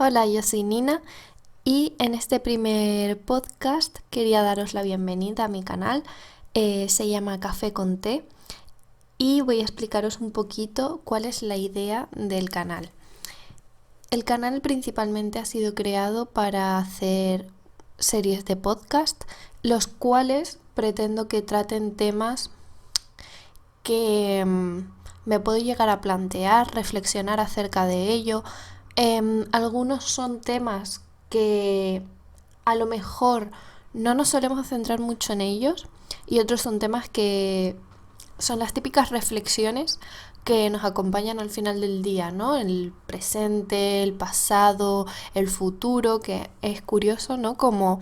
Hola, yo soy Nina y en este primer podcast quería daros la bienvenida a mi canal. Se llama Café con Té y voy a explicaros un poquito cuál es la idea del canal. El canal principalmente ha sido creado para hacer series de podcast, los cuales pretendo que traten temas que me puedo llegar a plantear, reflexionar acerca de ello. Algunos son temas que a lo mejor no nos solemos centrar mucho en ellos y otros son temas que son las típicas reflexiones que nos acompañan al final del día, ¿no? El presente, el pasado, el futuro, que es curioso, ¿no? Como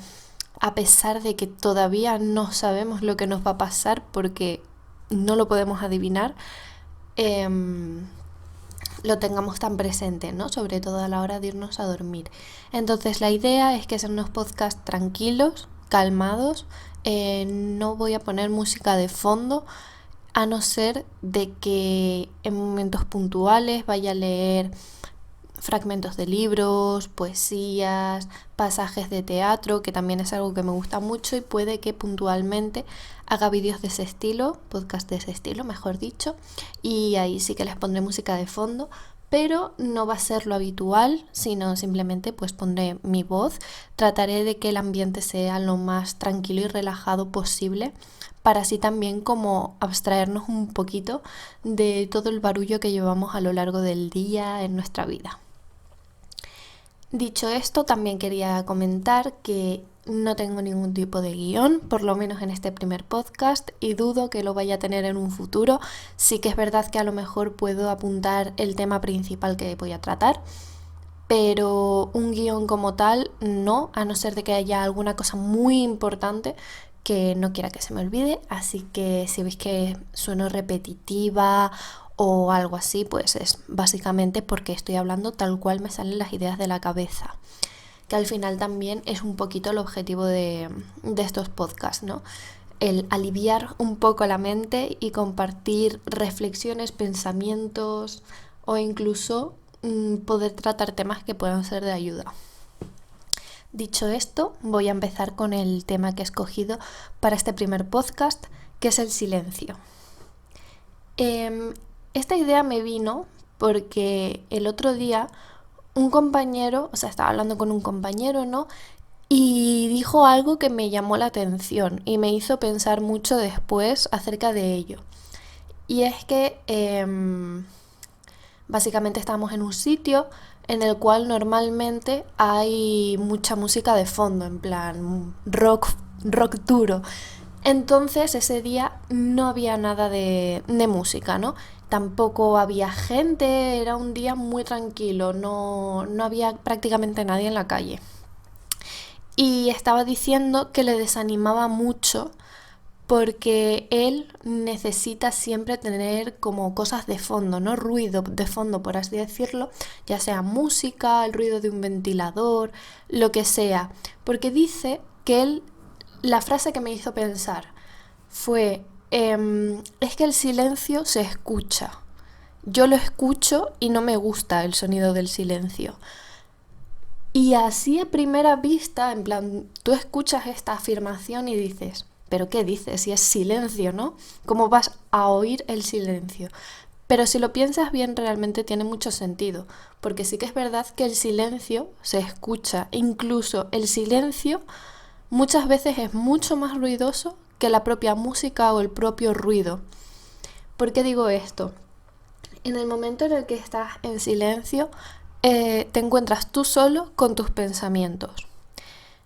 a pesar de que todavía no sabemos lo que nos va a pasar porque no lo podemos adivinar, lo tengamos tan presente, ¿no? Sobre todo a la hora de irnos a dormir. Entonces la idea es que sean unos podcasts tranquilos, calmados. No voy a poner música de fondo, a no ser de que en momentos puntuales vaya a leer fragmentos de libros, poesías, pasajes de teatro, que también es algo que me gusta mucho, y puede que puntualmente haga vídeos de ese estilo, podcast de ese estilo, mejor dicho, y ahí sí que les pondré música de fondo, pero no va a ser lo habitual, sino simplemente pues pondré mi voz. Trataré de que el ambiente sea lo más tranquilo y relajado posible, para así también como abstraernos un poquito de todo el barullo que llevamos a lo largo del día en nuestra vida. Dicho esto, también quería comentar que no tengo ningún tipo de guión, por lo menos en este primer podcast, y dudo que lo vaya a tener en un futuro. Sí que es verdad que a lo mejor puedo apuntar el tema principal que voy a tratar, pero un guión como tal no, a no ser de que haya alguna cosa muy importante que no quiera que se me olvide. Así que si veis que sueno repetitiva o algo así, pues es básicamente porque estoy hablando tal cual me salen las ideas de la cabeza, que al final también es un poquito el objetivo de estos podcasts, ¿no? El aliviar un poco la mente y compartir reflexiones, pensamientos o incluso poder tratar temas que puedan ser de ayuda. Dicho esto, voy a empezar con el tema que he escogido para este primer podcast, que es el silencio. Esta idea me vino porque el otro día un compañero, estaba hablando con un compañero, ¿no? Y dijo algo que me llamó la atención y me hizo pensar mucho después acerca de ello. Y es que básicamente estamos en un sitio en el cual normalmente hay mucha música de fondo, en plan rock duro. Entonces ese día no había nada de música, ¿no? Tampoco había gente, era un día muy tranquilo, no había prácticamente nadie en la calle. Y estaba diciendo que le desanimaba mucho porque él necesita siempre tener como cosas de fondo, ¿no? Ruido de fondo, por así decirlo, ya sea música, el ruido de un ventilador, lo que sea. Porque dice que él, la frase que me hizo pensar fue, es que el silencio se escucha. Yo lo escucho y no me gusta el sonido del silencio. Y así a primera vista, en plan, tú escuchas esta afirmación y dices, ¿pero qué dices? Si es silencio, ¿no? ¿Cómo vas a oír el silencio? Pero si lo piensas bien, realmente tiene mucho sentido, porque sí que es verdad que el silencio se escucha, incluso el silencio muchas veces es mucho más ruidoso que la propia música o el propio ruido. ¿Por qué digo esto? En el momento en el que estás en silencio, te encuentras tú solo con tus pensamientos.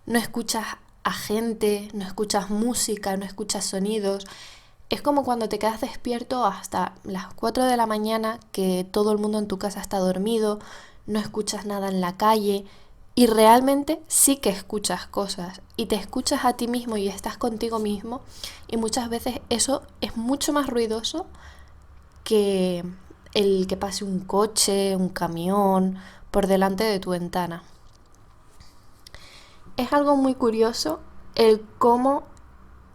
No escuchas a gente, no escuchas música, no escuchas sonidos. Es como cuando te quedas despierto hasta las 4 de la mañana, que todo el mundo en tu casa está dormido, no escuchas nada en la calle y realmente sí que escuchas cosas y te escuchas a ti mismo y estás contigo mismo, y muchas veces eso es mucho más ruidoso que el que pase un coche, un camión por delante de tu ventana. Es algo muy curioso el cómo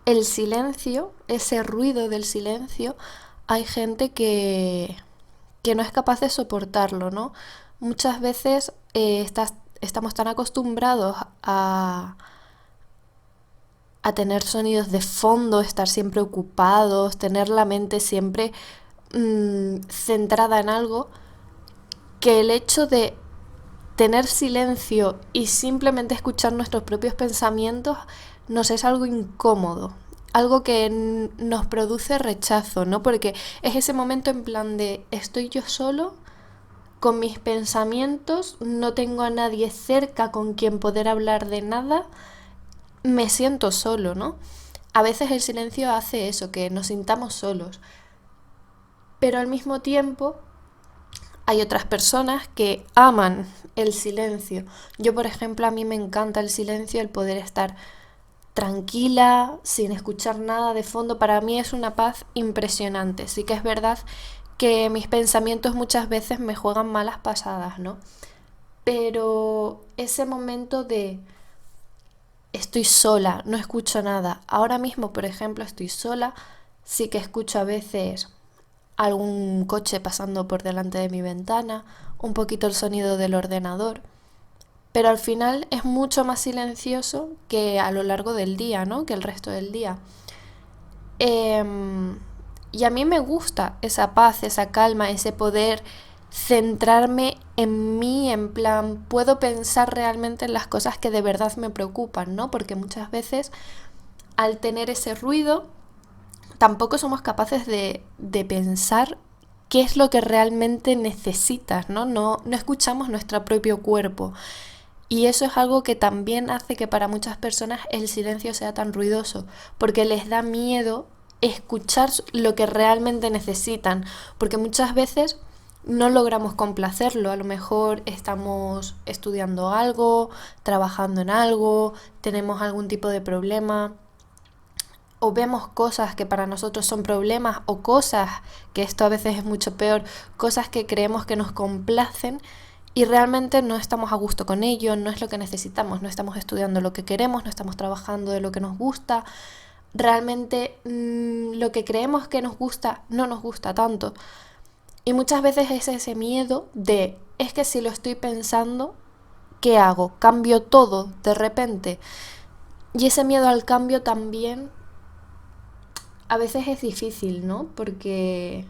el silencio, ese ruido del silencio, hay gente que no es capaz de soportarlo, ¿no? Muchas veces estás estamos tan acostumbrados a tener sonidos de fondo, estar siempre ocupados, tener la mente siempre centrada en algo, que el hecho de tener silencio y simplemente escuchar nuestros propios pensamientos nos es algo incómodo, algo que nos produce rechazo, ¿no? Porque es ese momento en plan de estoy yo solo con mis pensamientos, no tengo a nadie cerca con quien poder hablar de nada, me siento solo, ¿no? A veces el silencio hace eso, que nos sintamos solos, pero al mismo tiempo hay otras personas que aman el silencio. Yo, por ejemplo, a mí me encanta el silencio, el poder estar tranquila, sin escuchar nada de fondo. Para mí es una paz impresionante. Sí que es verdad que mis pensamientos muchas veces me juegan malas pasadas, ¿no? Pero ese momento de estoy sola, no escucho nada. Ahora mismo, por ejemplo, estoy sola, sí que escucho a veces algún coche pasando por delante de mi ventana, un poquito el sonido del ordenador, pero al final es mucho más silencioso que a lo largo del día, ¿no? Que el resto del día. Y a mí me gusta esa paz, esa calma, ese poder centrarme en mí, en plan, puedo pensar realmente en las cosas que de verdad me preocupan, ¿no? Porque muchas veces al tener ese ruido tampoco somos capaces de pensar qué es lo que realmente necesitas, ¿no? No escuchamos nuestro propio cuerpo. Y eso es algo que también hace que para muchas personas el silencio sea tan ruidoso, porque les da miedo escuchar lo que realmente necesitan, porque muchas veces no logramos complacerlo. A lo mejor estamos estudiando algo, trabajando en algo, tenemos algún tipo de problema, o vemos cosas que para nosotros son problemas, o cosas, que esto a veces es mucho peor, cosas que creemos que nos complacen y realmente no estamos a gusto con ello, no es lo que necesitamos, no estamos estudiando lo que queremos, no estamos trabajando de lo que nos gusta, realmente lo que creemos que nos gusta no nos gusta tanto. Y muchas veces es ese miedo de, es que si lo estoy pensando, ¿qué hago? Cambio todo de repente. Y ese miedo al cambio también a veces es difícil, ¿no? Porque,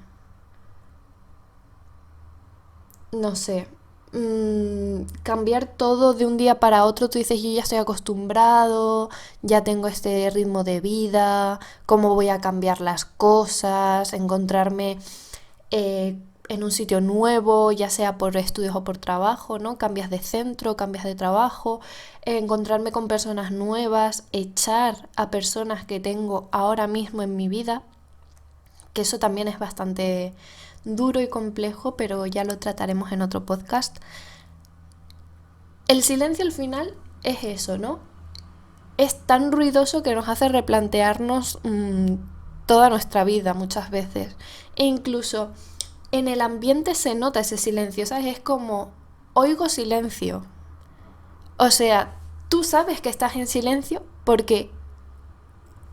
no sé, cambiar todo de un día para otro, tú dices, yo ya estoy acostumbrado, ya tengo este ritmo de vida, ¿cómo voy a cambiar las cosas? Encontrarme en un sitio nuevo, ya sea por estudios o por trabajo, ¿no? Cambias de centro, cambias de trabajo, encontrarme con personas nuevas, echar a personas que tengo ahora mismo en mi vida, que eso también es bastante duro y complejo, pero ya lo trataremos en otro podcast. El silencio al final es eso, ¿no? Es tan ruidoso que nos hace replantearnos toda nuestra vida muchas veces. E incluso en el ambiente se nota ese silencio, ¿sabes? Es como, oigo silencio. O sea, tú sabes que estás en silencio porque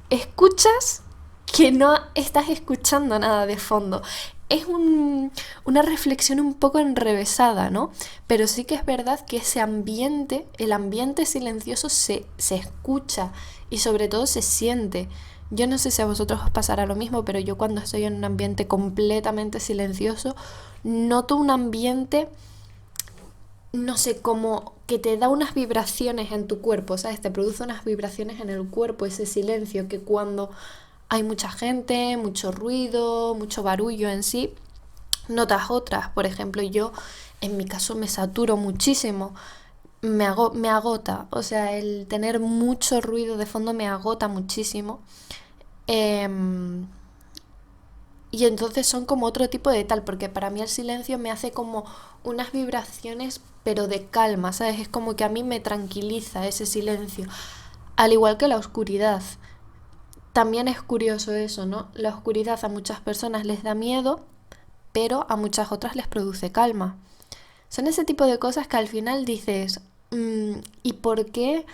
escuchas que no estás escuchando nada de fondo. Es una reflexión un poco enrevesada, ¿no? Pero sí que es verdad que ese ambiente, el ambiente silencioso se escucha y sobre todo se siente. Yo no sé si a vosotros os pasará lo mismo, pero yo cuando estoy en un ambiente completamente silencioso, noto un ambiente, no sé, como que te da unas vibraciones en tu cuerpo, ¿sabes? Te produce unas vibraciones en el cuerpo, ese silencio que cuando hay mucha gente, mucho ruido, mucho barullo en sí, notas otras. Por ejemplo, yo en mi caso me saturo muchísimo, me agota, o sea, el tener mucho ruido de fondo me agota muchísimo. Em, y entonces son como otro tipo de tal, porque para mí el silencio me hace como unas vibraciones, pero de calma, ¿sabes? Es como que a mí me tranquiliza ese silencio, al igual que la oscuridad. También es curioso eso, ¿no? La oscuridad a muchas personas les da miedo, pero a muchas otras les produce calma. Son ese tipo de cosas que al final dices, ¿y por qué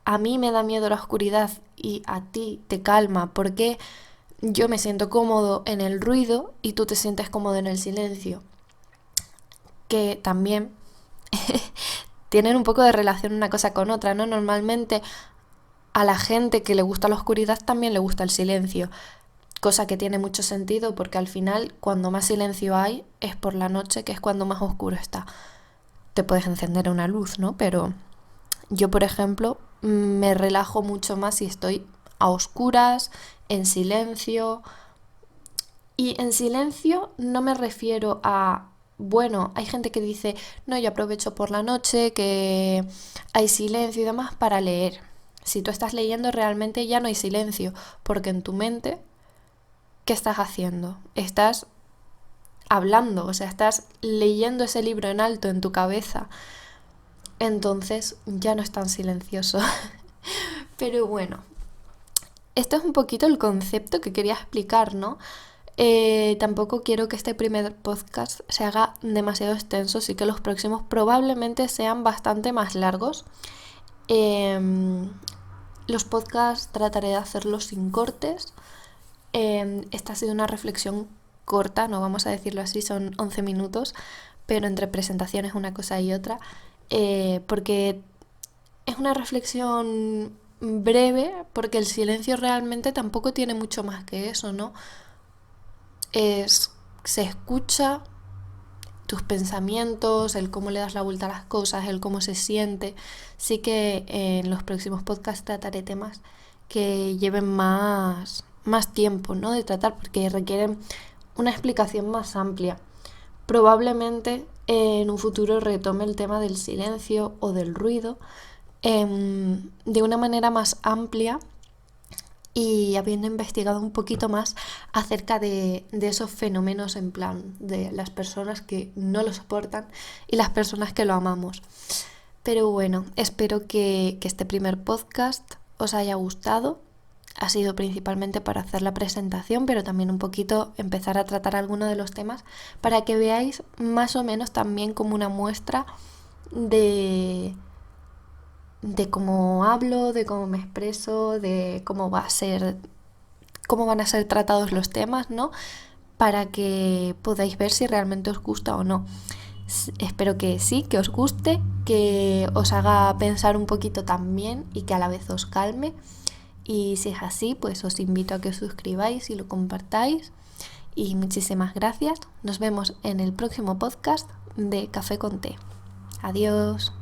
a mí me da miedo la oscuridad y a ti te calma? ¿Por qué yo me siento cómodo en el ruido y tú te sientes cómodo en el silencio? Que también tienen un poco de relación una cosa con otra, ¿no? Normalmente a la gente que le gusta la oscuridad también le gusta el silencio, cosa que tiene mucho sentido porque al final cuando más silencio hay es por la noche, que es cuando más oscuro está. Te puedes encender una luz, ¿no? Pero yo, por ejemplo, me relajo mucho más si estoy a oscuras, en silencio. Y en silencio no me refiero a, bueno, hay gente que dice, no, yo aprovecho por la noche, que hay silencio y demás para leer. Si tú estás leyendo realmente ya no hay silencio, porque en tu mente, ¿qué estás haciendo? Estás hablando, o sea, estás leyendo ese libro en alto en tu cabeza. Entonces ya no es tan silencioso. Pero bueno, esto es un poquito el concepto que quería explicar, ¿no? Tampoco quiero que este primer podcast se haga demasiado extenso, así que los próximos probablemente sean bastante más largos. Los podcasts trataré de hacerlos sin cortes. Esta ha sido una reflexión corta, no vamos a decirlo así, son 11 minutos, pero entre presentaciones una cosa y otra, porque es una reflexión breve, porque el silencio realmente tampoco tiene mucho más que eso, ¿no? Se escucha tus pensamientos, el cómo le das la vuelta a las cosas, el cómo se siente. Sí que en los próximos podcasts trataré temas que lleven más tiempo, ¿no? De tratar, porque requieren una explicación más amplia. Probablemente en un futuro retome el tema del silencio o del ruido de una manera más amplia y habiendo investigado un poquito más acerca de esos fenómenos en plan de las personas que no lo soportan y las personas que lo amamos. Pero bueno, espero que este primer podcast os haya gustado. Ha sido principalmente para hacer la presentación, pero también un poquito empezar a tratar algunos de los temas para que veáis más o menos también como una muestra de cómo hablo, de cómo me expreso, de cómo cómo van a ser tratados los temas, ¿no? Para que podáis ver si realmente os gusta o no. Espero que sí, que os guste, que os haga pensar un poquito también y que a la vez os calme. Y si es así, pues os invito a que os suscribáis y lo compartáis. Y muchísimas gracias. Nos vemos en el próximo podcast de Café con Té. Adiós.